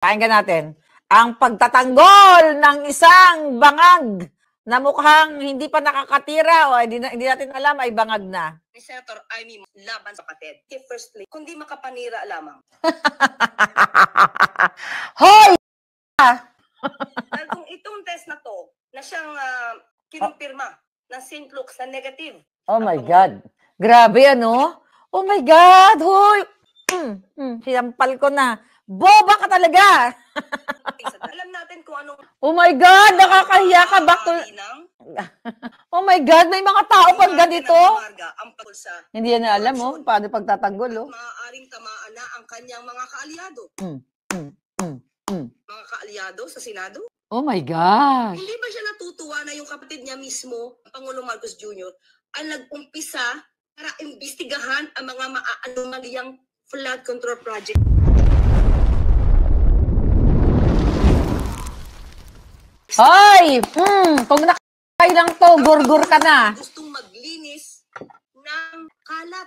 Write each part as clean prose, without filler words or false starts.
Pakinggan natin ang pagtatanggol ng isang bangag na mukhang hindi pa nakakatira o hindi natin alam ay bangag na. Ni Senator Amy laban sa kapatid. Firstly, kundi makapanira lamang. Hoy! Dahil kung itong test na to, na siyang kinumpirma ng St. Luke's na negative. Oh my God. Grabe ano? Oh my God! Hoy! Sinampal ko na. Boba ka talaga! Alam natin kung anong... Oh my God! Nakakahiya ka back to... Oh my God! May mga tao pang ganito? Hindi yan na alam, oh. Paano pagtatanggol, oh. Maaaring tamaan na ang kanyang mga kaalyado. Mga kaalyado sa Senado? Oh my gosh! Hindi ba siya natutuwa na yung kapatid niya mismo, Pangulong Marcos Jr., ang nag-umpisa para imbestigahan ang mga maaanomaliyang flood control project? Hoy! Kung nakakay lang to, gurgur ka na. Gustong maglinis ng kalat.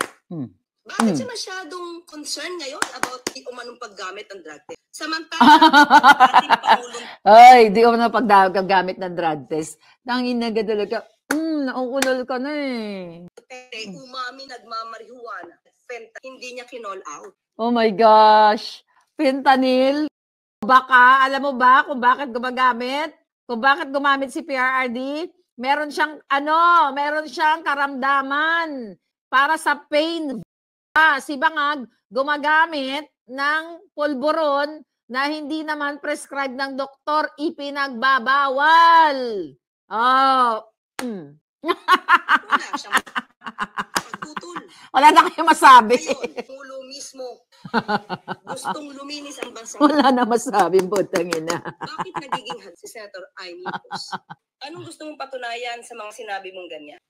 Bakit siya masyadong concerned ngayon about di umanong paggamit ng drug test? Samantala, ating Pangulong... Ay, di umanong paggamit ng drug test. Tangin na talaga. Nauulol ka na eh. Umami, nagmamarihuana. Hindi niya kinall out. Oh my gosh. Fentanyl. Baka, alam mo ba kung bakit gumagamit? Kung bakit gumamit si PRRD? Meron siyang karamdaman para sa pain. Si Bangag gumagamit ng pulburon na hindi naman prescribed ng doktor, ipinagbabawal. Oh. Wala siyang pagtutol. Wala na kayo masabi. Ngayon, Pangulo mismo gustong luminis ang bansa. Wala na masabi, putang ina. Bakit nagiging si Senator Amy Marcos? Anong gusto mong patunayan sa mga sinabi mong ganyan?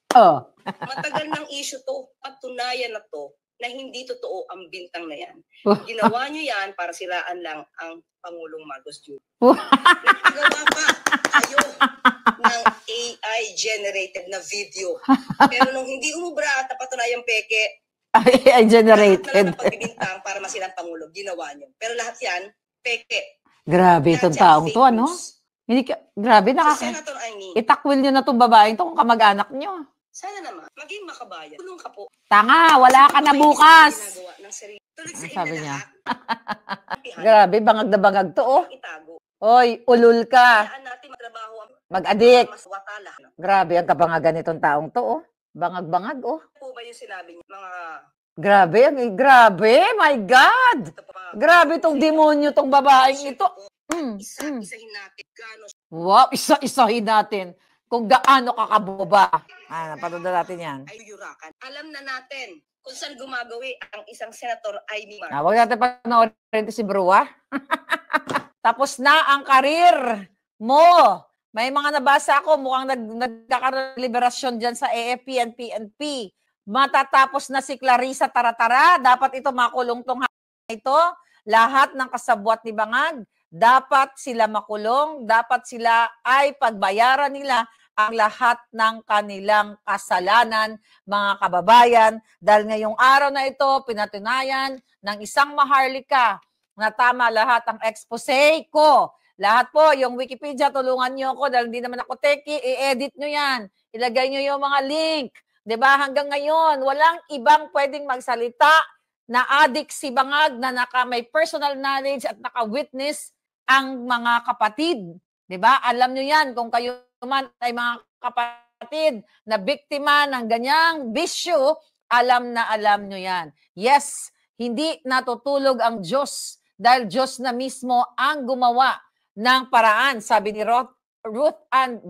Matagal ng issue to. Patunayan na to na hindi totoo ang bintang na yan. Ginawa nyo yan para siraan lang ang Pangulong Marcos Jr. Nagpagawa pa kayo ng AI-generated na video. Pero nung hindi umubra at napatunayang peke, AI-generated. Lahat na lang pagbibintang para masilang Pangulo, ginawa nyo. Pero lahat yan, peke. Grabe itong taong to, ano? Grabe, Senator Amy, itakwil nyo na itong babaeng to kung kamag-anak nyo. Sana naman, maging makabayan. Tulong ka po. Tanga, wala ka na bukas. Sabi niya. Grabe, bangag na bangag to, oh. Hoy, ulul ka. Mag-adik. Grabe, ang kabangagan nitong taong to, oh. Bangag-bangag, oh. Po ba yung sinabi niya? Mga... Grabe, my God. Grabe tong demonyo, tong babaeng ito. Isa-isahin natin. Wow, isa-isahin natin. Kung gaano kakaboba. Napanood natin yan. Ay, yurakan. Alam na natin kung saan gumagawi ang isang Senator Amy Marcos. Huwag natin panoorin si Brua. Tapos na ang karir mo. May mga nabasa ako, mukhang nagkakaroon ng liberasyon dyan sa AFP and PNP. Matatapos na si Clarissa Taratara. Dapat ito makulong tong ito. Lahat ng kasabwat ni Bangag, dapat sila makulong. Dapat sila ay pagbayaran nila ang lahat ng kanilang kasalanan, mga kababayan. Dahil ngayong araw na ito, pinatunayan ng isang maharlika na tama lahat ang expose ko. Lahat po, yung Wikipedia, tulungan nyo ako dahil hindi naman ako teki, i-edit nyo yan. Ilagay nyo yung mga link. Diba? Hanggang ngayon, walang ibang pwedeng magsalita na addict si Bangag na may personal knowledge at naka-witness ang mga kapatid. Diba? Alam nyo yan kung kayo man ay mga kapatid na biktima ng ganyang bisyo, alam na alam nyo yan. Yes, hindi natutulog ang Diyos dahil Diyos na mismo ang gumawa ng paraan, sabi ni Ruth Ann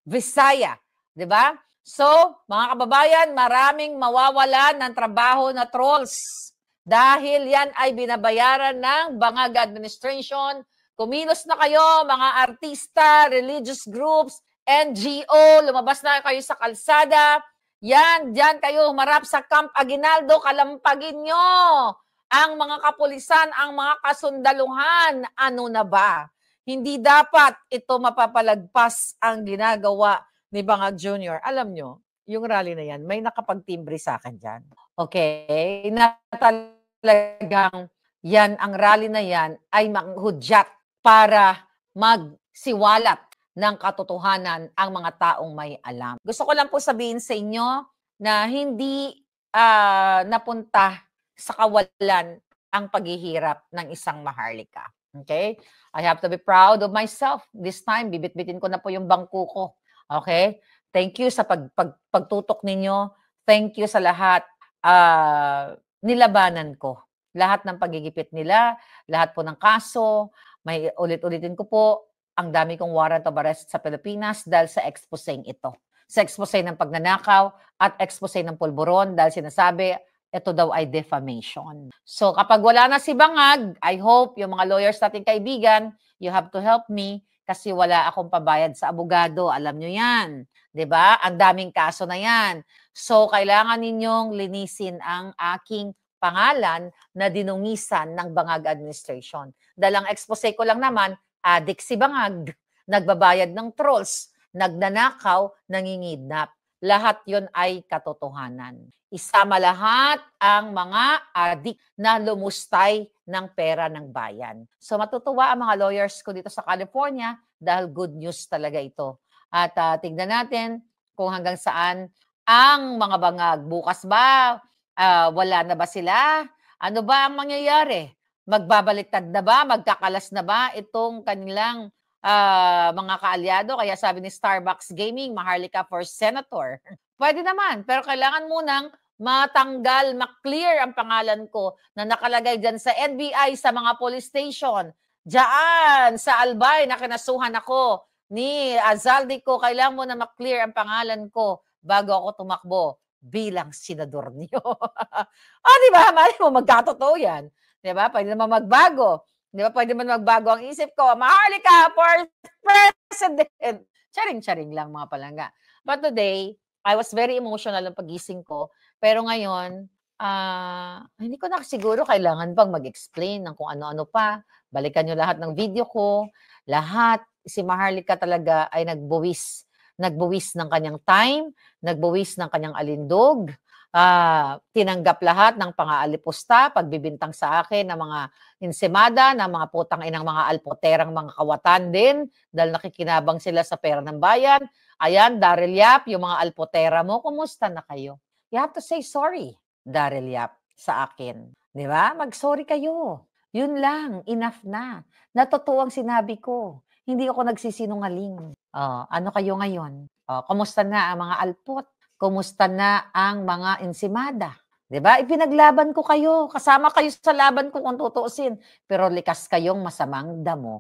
Visaya. Diba? So, mga kababayan, maraming mawawalan ng trabaho na trolls dahil yan ay binabayaran ng Bangag Administration. Kumilos na kayo, mga artista, religious groups, NGO, lumabas na kayo sa kalsada. Yan, dyan kayo humarap sa Camp Aguinaldo, kalampagin nyo ang mga kapulisan, ang mga kasundaluhan. Ano na ba? Hindi dapat ito mapapalagpas ang ginagawa ni Bangag Jr. Alam nyo, yung rally na yan, may nakapagtimbre sa akin dyan. Okay? Na talagang yan, ang rally na yan ay manghudyat para magsiwalat ng katotohanan ang mga taong may alam. Gusto ko lang po sabihin sa inyo na hindi napunta sa kawalan ang paghihirap ng isang Maharlika. Okay? I have to be proud of myself. This time, bibit-bitin ko na po yung bangko ko. Okay? Thank you sa pagtutok ninyo. Thank you sa lahat. Nilabanan ko. Lahat ng pagigipit nila, lahat po ng kaso, may ulit-ulitin ko po, ang dami kong warrant of arrest sa Pilipinas dahil sa exposeng ito. Sa expose ng pagnanakaw at expose ng pulburon dahil sinasabi, ito daw ay defamation. So kapag wala na si Bangag, I hope yung mga lawyers nating kaibigan, you have to help me kasi wala akong pabayad sa abogado. Alam nyo yan. 'Di ba? Ang daming kaso na yan. So kailangan ninyong linisin ang aking pangalan na dinungisan ng Bangag administration. Dahil ang expose ko lang naman, adik si Bangag, nagbabayad ng trolls, nagnanakaw, nangingidnap. Lahat yon ay katotohanan. Isama lahat ang mga adik na lumustay ng pera ng bayan. So matutuwa ang mga lawyers ko dito sa California dahil good news talaga ito. At tignan natin kung hanggang saan ang mga Bangag. Bukas ba? Wala na ba sila? Ano ba ang mangyayari? Magbabaliktad na ba? Magkakalas na ba itong kanilang mga kaalyado? Kaya sabi ni Starbucks Gaming, Maharlika for Senator. Pwede naman, pero kailangan munang matanggal, maklear ang pangalan ko na nakalagay dyan sa NBI, sa mga police station. Diyan, sa Albay, na kinasuhan ako ni Azaldico, kailangan mo na maklear ang pangalan ko bago ako tumakbo bilang senador niyo. Di ba? Mali mo, magkatotoo yan. Di ba? Pwede naman magbago. Di ba? Pwede naman magbago ang isip ko. Maharlika for president. Charing-charing lang mga palangga. But today, I was very emotional ang pagising ko. Pero ngayon, hindi ko na siguro kailangan bang mag-explain ng kung ano-ano pa. Balikan nyo lahat ng video ko. Lahat, si Maharlika talaga ay nagbuwis. Nagbuwis ng kanyang time, nagbuwis ng kanyang alindog, tinanggap lahat ng pang-aalipusta, pagbibintang sa akin ng mga insemada, ng mga putang inang mga alpoterang mga kawatan din, dahil nakikinabang sila sa pera ng bayan. Ayan, Daryl Yap, yung mga alpotera mo, kumusta na kayo? You have to say sorry, Daryl Yap, sa akin. Di ba? Mag-sorry kayo. Yun lang, enough na. Natotoo ang sinabi ko. Hindi ako nagsisinungaling. Ano kayo ngayon? Kumusta na ang mga alpot? Kumusta na ang mga insimada? 'Di ba? Ipinaglaban ko kayo. Kasama kayo sa laban ko kung tutuusin. Pero likas kayong masamang damo.